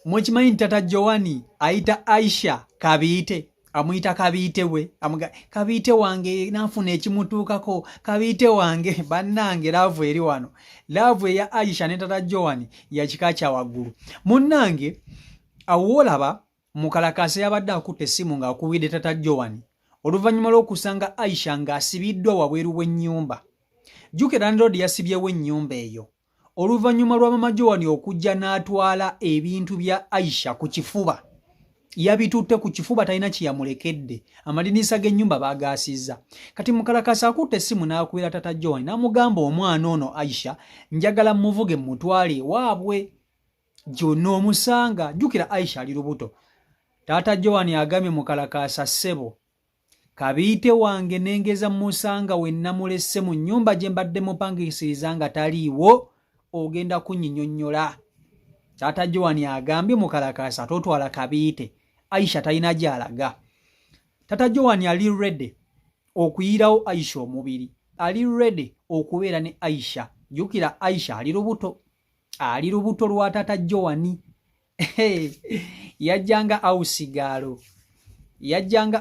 Mwekimanyi tata Joani aita Aisha kabiite, amuyita kabiite we, kabiite wange nafuna ekimutuukako, kabiite wange. Bannange laavu eri wano, laavu eya Aisha ne tata Joani ya kika kya waggulu. Munnange awolaba mukalakase yabadde akutte essimu ng'akubidde tata Joani oluvannyuma lw'okusanga Aisha ng'asibiddwa wabweru w'ennyumba. Jjukira landlord yasibyewo ennyumba eyo oluvannyuma lwa mama Joani okujja n'atwala ebintu bya Aisha ku kifuba. Yabitutte ku kifuba, talina kiyamulekedde, amadinisa g'ennyumba baagaasizza. Kati mukalakasa akutte essimu n'akubira tata Joani n'amugamba omwana ono Aisha njagala muvuge mutwale waabwe gyonna omusanga. Jjukira Aisha ali lubuto. Tata Joani agambye mukalakasa ssebo, kabiite wange nengeza musanga we namulesse mu nnyumba gye mbadde mupangisiriza nga taliiwo, ogenda kunyinyonnyola. Tata Joani agambye mukalakasa totwala kabiite, Aisha talina gy'alaga. Tata Joani ali ready okuyirawo Aisha omubiri, ali ready okubeera ne Aisha. Jjukira Aisha ali lubuto lwa tata Joani. Yajjanga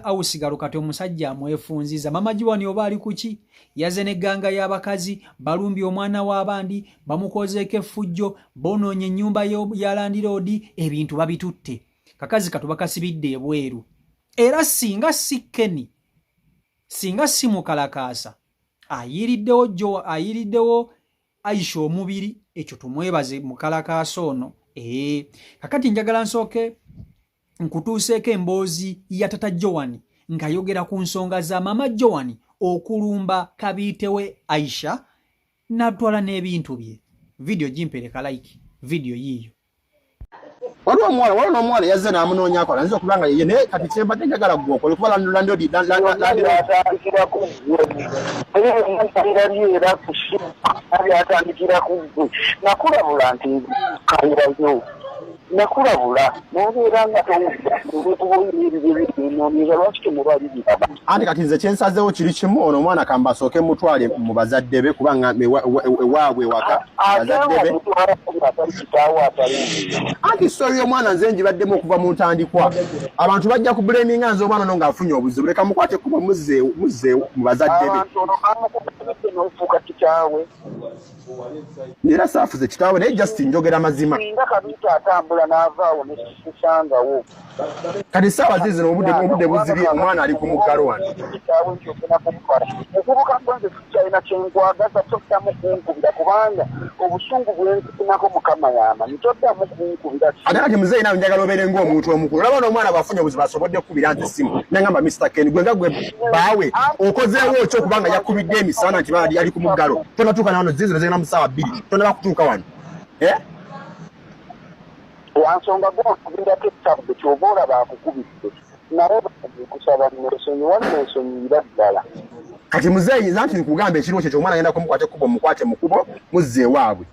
awusigalo kati omusajja amwefunziza. Mama Joani oba ali kuki? Yaze n'egganga y'abakazi, balumbye omwana w'abandi, bamukozeeko effujjo, bonoonye ennyumba ya landiroodi, ebintu babitutte. Kakazi katu bakasibidde ebweru. Era singa si Kenny, singa si mukalakasa, ayiriddewo Aisha omubiri, ekyo tumwebaze mukalakasa ono. Kakati njagala nsooke nkutuuseeko emboozi ya tata Joani ng'ayogera ku nsonga za mama Joani okulumba kabiitewe Aisha n'atwala n'ebintu bye. Video gimpereka like, video yiyo. Waliwo omwana yazze n'amunoonyaako alanze okubanga ye naye kati kyembadde njagala ggwe okole kuba atandikira ku ggwe nakulabula nti kayirayo nakulabula n'obeera nga towulira lwaki temubalirira. Anti kati nze kyensazeewo kiri kimu, ono omwana kamba asooke mutwale mu bazadde be kubanga ewaabwe waka bazadde be. Anti stori y'omwana nze ngibaddemu okuva mu ntandikwa. Abantu bajja ku blaminga nze omwana ono ng'afunye obuzibu, leka mukwate kuba muzze mu bazadde be. Era saafuze kitaawe naye just njogera mazima. Kati saawa zizino obudde buzibye, omwana ali ku muggalo wano. Ate kati muzeeyi nawe njagala obeere ng'omuntu omukulu. Olaba n'omwana bw'afunye obuzibu asobodde kukubira nti essimu. Nangamba Mr. Ken gwe nga gwe baawe okozeewo ki okubanga yakubidde emisana nti ali ku muggalo. Tonatuuka na wano zizino zirina mu ssaawa 2. Tonaba kutuuka wano. Wansonga gw'okubirako ekitabu ky'oba olaba akukubidde naye kusaba nsonyiira ddala. Kati muzeeyi nza nti nkugamba ekiriwo kyo omwana agenda kumukwata ekkubo mukwate mu kkubo muzze ewaabwe.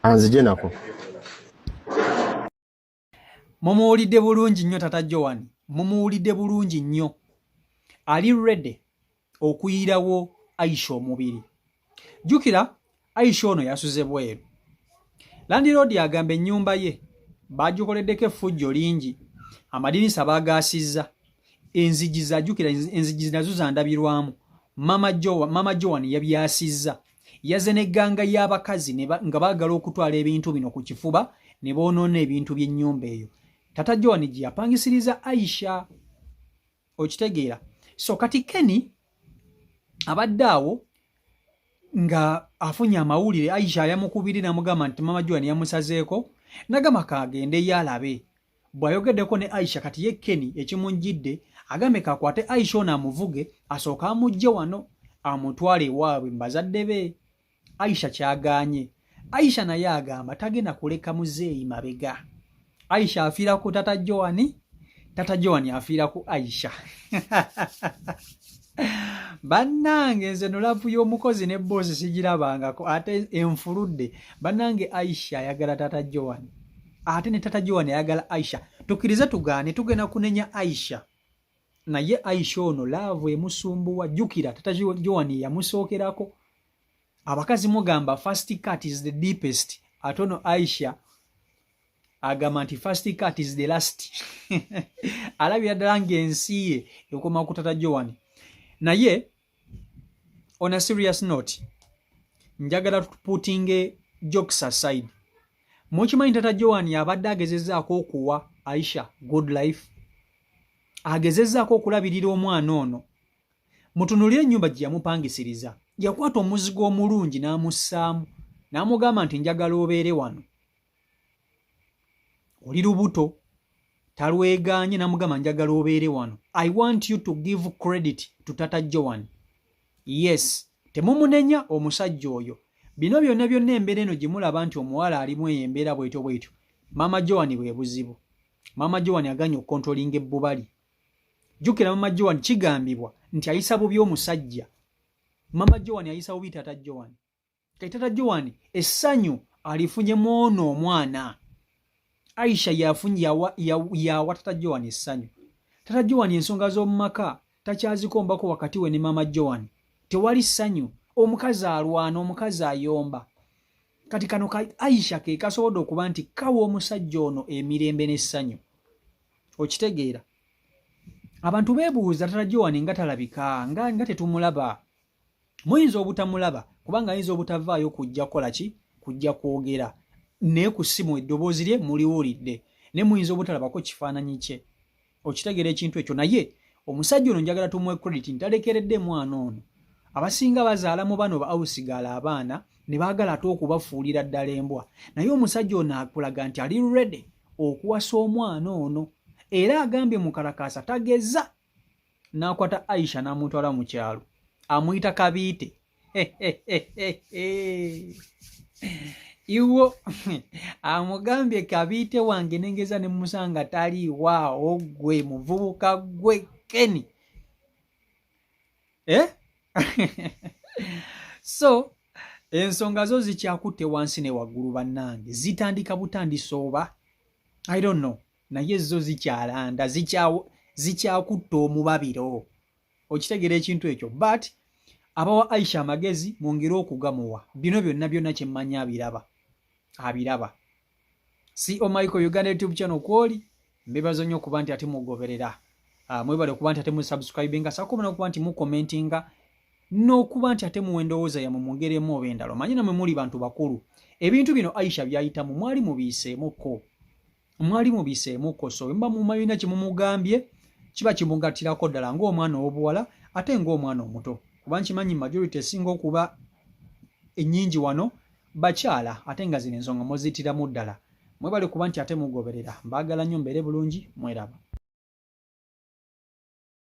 Anzije nako. Mumuwulidde bulungi nnyo tata Joani, mumuwulidde bulungi nnyo. Ali ready okuyirawo Aisha omubiri. Jjukira Aisha ono yasuze bweru. Landiroodi agamba ennyumba ye bagikoleddeko effujjo lingi, amadinisa baagaasizza, jjukira enzigi nazo zandabirwamu. Mama Joani yabyasizza. Yaze n'egganga y'abakazi nga baagala okutwala ebintu bino ku kifuba ne boonoona ebintu by'ennyumba eyo. Tata Joani gye yapangisiriza Aisha. Okitegeera? So kati Kenny abadde awo nga afunye amawulire Aisha yamukubiri namugamba nti mama Joani yamusazeeko, nagamba kaagende yalabe. Bw'ayogeddeko ne Aisha kati ye Kenny ekimunjidde agambe kakwate Aisha ono amuvuge asooka amugye wano amutwale ewaabwe mu bazadde be. Aisha kyagaanye. Aisha naye agamba tagenda kuleka muzeeyi mabega. Aisha afiira ku tata Joani, tata Joani afiira ku Aisha. Bannange nze nolavu y'omukozi ne boosi sigirabangako ate enfuludde. Bannange Aisha ayagala tata Joani, ate ne tata Joani ayagala Aisha. Tukkirize tugaane tugenda kunenya Aisha, naye Aisha ono laavu emusumbuwa. Jjukira tata Joani yamusookerako. Abakazi mugamba first cut is the deepest. atono Aisha agamba nti first cut is the last. Alabira ddala ng'ensi ye ekoma ku Tata Joan. Naye on a serious note, njagala putting jokes aside. Mukimanyi Tata Joan yabadde agezezzaako okuwa Aisha good life. Agezezzaako okulabirira omwana ono. Mutunulire ennyumba gye yamupangisiriza. Yakwata omuzigo omulungi n'amussaamu. N'amugamba nti njagala obeere wano. Oli lubuto. Talwegaanye n'amugamba njagala obeere wano. I want you to give credit to Tata Joan. Yes. Temumunenya omusajja oyo. Bino byonna embeera eno gye mulaba nti omuwala alimu embeera bwetyo bwetyo. Mama Joan bwe buzibu. Mama Joan aganye okontrolinga ebbubali. Jukira Mama Joan kigambibwa nti ayisa bubi omusajja. Mama Joan ayisa bubi Tata Joan. Kati Tata Joan essanyu alifunye mwono omwana. Aisha yafunye yawa Tata Joan essanyu. Tata Joan ensonga z'omumaka takyazikombako wakati we ne Mama Joan. Tewali ssanyu. Omukazi alwana, omukazi ayomba. Kati kano Aisha ke kasobodde okuba nti kawa omusajja ono emirembe n'essanyu. Okitegeera. Abantu beebuuza Tata Joan nga talabika, nga tetumulaba. Muyinza obutamulaba, kubanga ayinza obutavaayo kujja kola ki? Kujja kwogera. Ne ku ssimu eddoboozi lye muliwulidde. Ne muyinza obutalabako kifaananyi kye. Okitegeera ekintu ekyo. Naye omusajja ono njagala tumuwe credit ntalekeredde mwana ono. Abasinga bazaala mu bano ba awusigala abaana ne baagala ate okubafuulira ddala embwa. Naye omusajja ono akulaga nti ali ready okuwasa omwana ono. Era agambye mu kalakasa tageza. N'akwata Aisha n'amutwala mu kyalo. Amuyita Kabiite. Iwo amugambye Kabiite wange nengeza ne musanga tali waawo gwe muvubuka gwe Keni. So ensonga zo zikyakutte wansi ne waggulu bannange. Zitandika butandisa oba I don't know. Naye zo zikyalanda zikyakutta omubabiro. Okitegeera ekintu ekyo. But abawa Aisha amagezi mwongere okugamuwa. Bino byonna kye mmanyi abiraba. Si Michael Uganda YouTube channel kwoli. Mbebazo nnyo okuba nti ate mugoberera. Mwebale okuba nti ate mu subscribinga. Sakuba n'okuba nti mu commentinga. N'okuba nti ate mu ndowooza yammwe mwongeremu oba endalo. Manyi namwe muli bantu bakulu. Ebintu bino Aisha byayitamu mwali mubiiseemuko. So mba mumayina kye mumugambye kiba kimugattirako ddala ng'omwana ow'obuwala ate ng'omwana omuto. Kuba nkimanyi majority esinga okuba ennyingi wano bakyala ate nga zino ensonga muzittiramu ddala. Mwebale kuba nti ate mugoberera. Mbaagala nnyo mbeere bulungi mweraba.